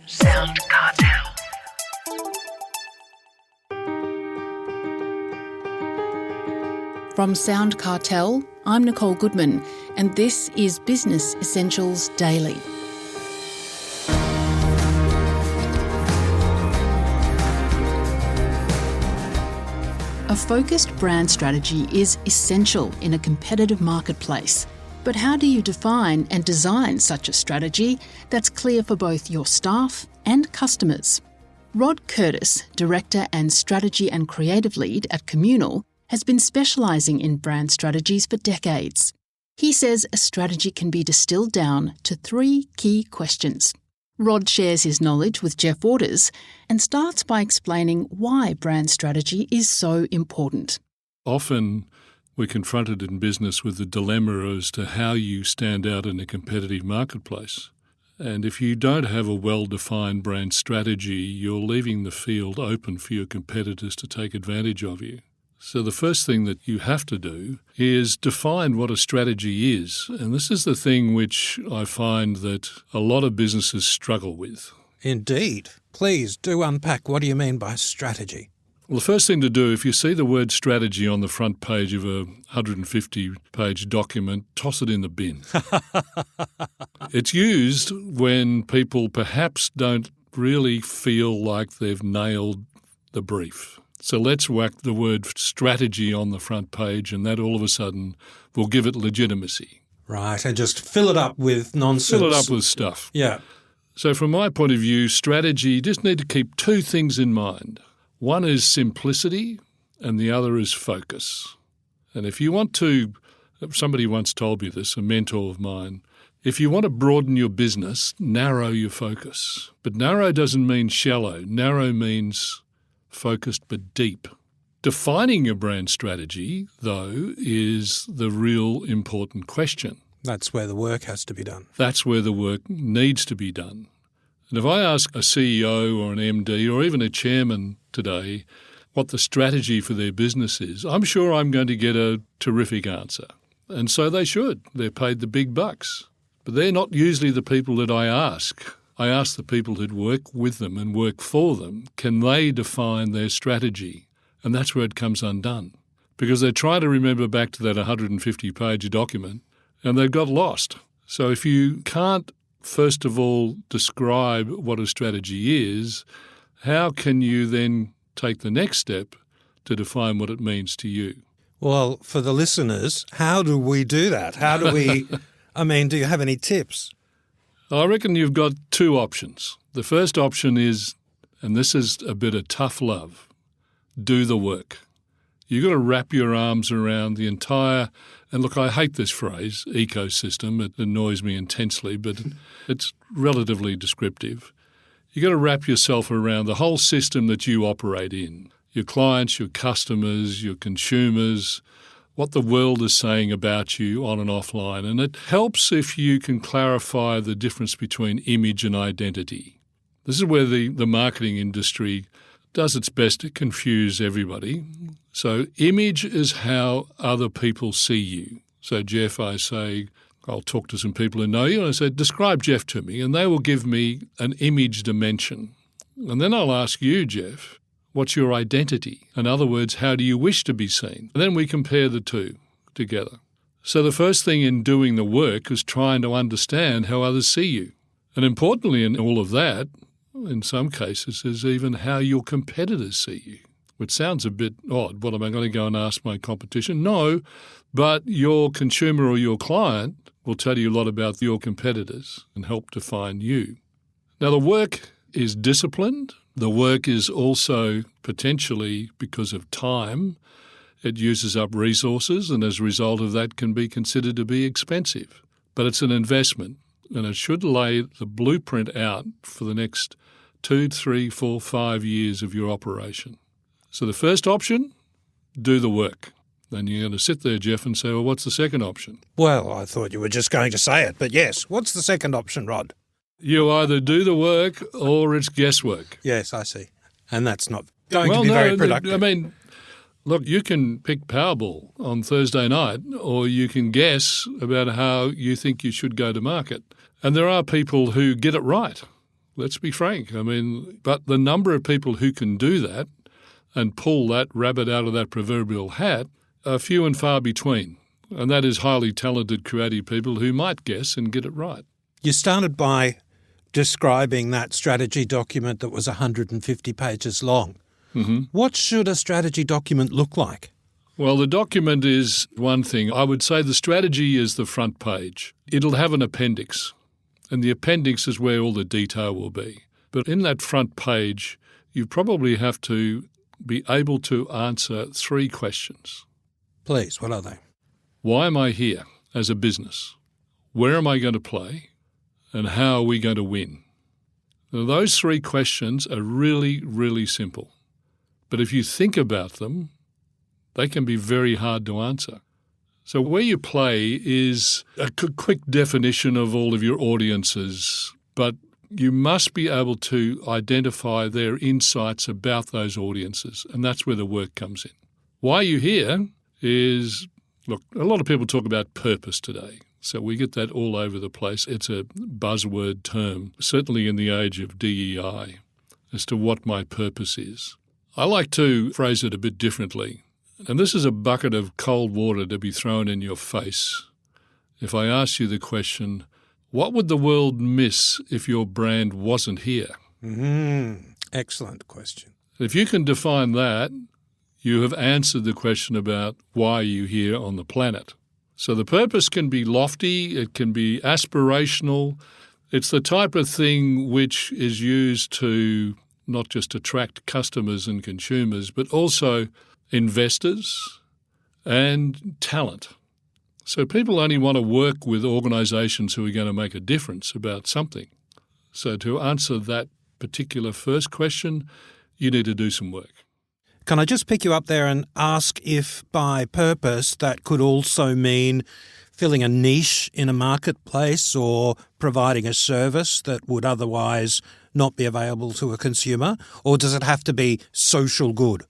SoundCartel. From SoundCartel, I'm Nicole Goodman, and this is Business Essentials Daily. A focused brand strategy is essential in a competitive marketplace. But how do you define and design such a strategy that's clear for both your staff and customers? Rod Curtis, Director and Strategy and Creative Lead at Kommunal, has been specialising in brand strategies for decades. He says a strategy can be distilled down to 3 key questions. Rod shares his knowledge with Jeff Waters and starts by explaining why brand strategy is so important. Often we're confronted in business with the dilemma as to how you stand out in a competitive marketplace. And if you don't have a well-defined brand strategy, you're leaving the field open for your competitors to take advantage of you. So the first thing that you have to do is define what a strategy is. And this is the thing which I find that a lot of businesses struggle with. Indeed. Please do unpack. What do you mean by strategy? Well, the first thing to do, if you see the word strategy on the front page of a 150-page document, toss it in the bin. It's used when people perhaps don't really feel like they've nailed the brief. So let's whack the word strategy on the front page, and that all of a sudden will give it legitimacy. Right, and just fill it up with nonsense. Fill it up with stuff. Yeah. So from my point of view, strategy, you just need to keep 2 things in mind. One is simplicity and the other is focus. And if you want to, somebody once told me this, a mentor of mine, if you want to broaden your business, narrow your focus. But narrow doesn't mean shallow. Narrow means focused but deep. Defining your brand strategy, though, is the real important question. That's where the work has to be done. That's where the work needs to be done. And if I ask a CEO or an MD or even a chairman today what the strategy for their business is, I'm sure I'm going to get a terrific answer. And so they should. They're paid the big bucks. But they're not usually the people that I ask. I ask the people who'd work with them and work for them, can they define their strategy? And that's where it comes undone. Because they try to remember back to that 150-page document and they've got lost. So if you can't, first of all, describe what a strategy is, how can you then take the next step to define what it means to you? Well, for the listeners, how do we do that? How do we, do you have any tips? I reckon you've got 2 options. The first option is, and this is a bit of tough love, do the work. You've got to wrap your arms around the entire, and look, I hate this phrase, ecosystem. It annoys me intensely, but it's relatively descriptive. You've got to wrap yourself around the whole system that you operate in, your clients, your customers, your consumers, what the world is saying about you on and offline. And it helps if you can clarify the difference between image and identity. This is where the marketing industry does its best to confuse everybody. So image is how other people see you. So Jeff, I say, I'll talk to some people who know you, and I say, describe Jeff to me, and they will give me an image dimension. And then I'll ask you, Jeff, what's your identity? In other words, how do you wish to be seen? And then we compare the 2 together. So the first thing in doing the work is trying to understand how others see you. And importantly in all of that, in some cases, is even how your competitors see you, which sounds a bit odd. What, am I going to go and ask my competition? No, but your consumer or your client will tell you a lot about your competitors and help define you. Now, the work is disciplined. The work is also potentially, because of time, it uses up resources and as a result of that can be considered to be expensive. But it's an investment and it should lay the blueprint out for the next 2, 3, 4, 5 years of your operation. So the first option, do the work. Then you're going to sit there, Jeff, and say, well, what's the second option? Well, I thought you were just going to say it, but yes, what's the second option, Rod? You either do the work or it's guesswork. Yes, I see. And that's not going to be very productive. I mean, look, you can pick Powerball on Thursday night or you can guess about how you think you should go to market. And there are people who get it right. Let's be frank. But the number of people who can do that and pull that rabbit out of that proverbial hat are few and far between. And that is highly talented, creative people who might guess and get it right. You started by describing that strategy document that was 150 pages long. Mm-hmm. What should a strategy document look like? Well, the document is one thing. I would say the strategy is the front page. It'll have an appendix, and the appendix is where all the detail will be. But in that front page, you probably have to be able to answer 3 questions. Please, what are they? Why am I here as a business? Where am I going to play? And how are we going to win? Now, those 3 questions are really, really simple. But if you think about them, they can be very hard to answer. So where you play is a quick definition of all of your audiences, but you must be able to identify their insights about those audiences, and that's where the work comes in. Why you're here is, look, a lot of people talk about purpose today. So we get that all over the place. It's a buzzword term, certainly in the age of DEI, as to what my purpose is. I like to phrase it a bit differently. And this is a bucket of cold water to be thrown in your face. If I ask you the question, what would the world miss if your brand wasn't here? Excellent question. If you can define that, you have answered the question about why you're here on the planet. So the purpose can be lofty, it can be aspirational. It's the type of thing which is used to not just attract customers and consumers, but also investors and talent. So people only want to work with organisations who are going to make a difference about something. So to answer that particular first question, you need to do some work. Can I just pick you up there and ask if by purpose that could also mean filling a niche in a marketplace or providing a service that would otherwise not be available to a consumer? Or does it have to be social good?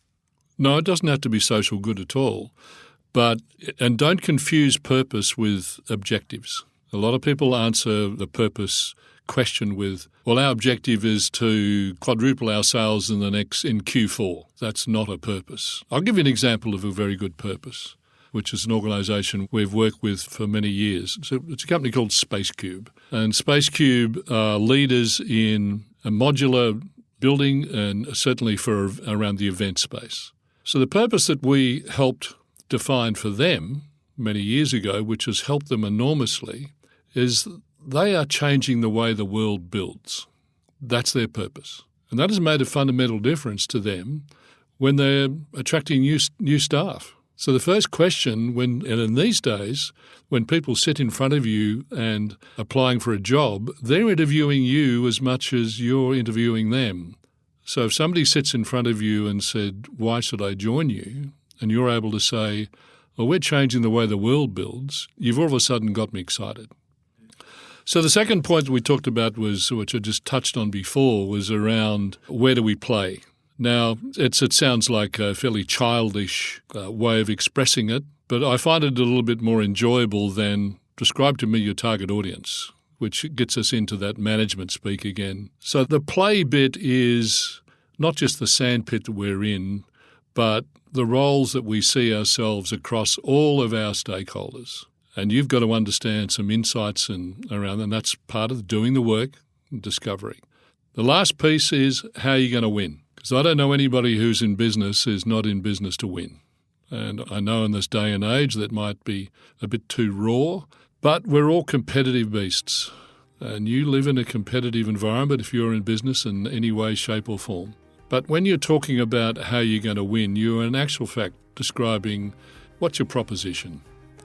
No, it doesn't have to be social good at all. And don't confuse purpose with objectives. A lot of people answer the purpose question with, well, our objective is to quadruple our sales in Q4. That's not a purpose. I'll give you an example of a very good purpose, which is an organisation we've worked with for many years. So it's a company called SpaceCube. And SpaceCube are leaders in a modular building and certainly for around the event space. So the purpose that we helped define for them many years ago, which has helped them enormously, is they are changing the way the world builds. That's their purpose. And that has made a fundamental difference to them when they're attracting new staff. So the first question, and in these days, when people sit in front of you and applying for a job, they're interviewing you as much as you're interviewing them. So if somebody sits in front of you and said, why should I join you? And you're able to say, well, we're changing the way the world builds, you've all of a sudden got me excited. So the second point we talked about was, which I just touched on before, was around where do we play? Now, it sounds like a fairly childish way of expressing it, but I find it a little bit more enjoyable than describe to me your target audience, which gets us into that management speak again. So the play bit is not just the sandpit that we're in, but the roles that we see ourselves across all of our stakeholders. And you've got to understand some insights around them. That's part of doing the work and discovery. The last piece is how you're going to win. Because I don't know anybody who's in business who's not in business to win. And I know in this day and age that might be a bit too raw, but we're all competitive beasts. And you live in a competitive environment if you're in business in any way, shape or form. But when you're talking about how you're going to win, you're in actual fact describing what's your proposition,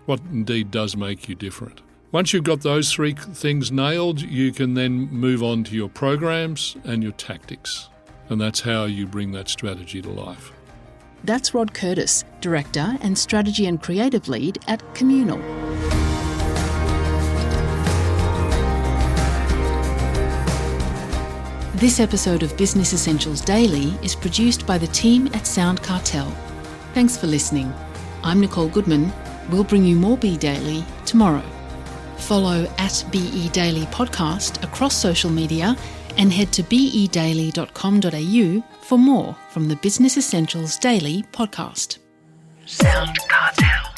what indeed does make you different. Once you've got those 3 things nailed, you can then move on to your programs and your tactics. And that's how you bring that strategy to life. That's Rod Curtis, Director and Strategy and Creative Lead at Kommunal. This episode of Business Essentials Daily is produced by the team at SoundCartel. Thanks for listening. I'm Nicole Goodman. We'll bring you more Be Daily tomorrow. Follow @BE Daily Podcast across social media and head to bedaily.com.au for more from the Business Essentials Daily podcast. SoundCartel.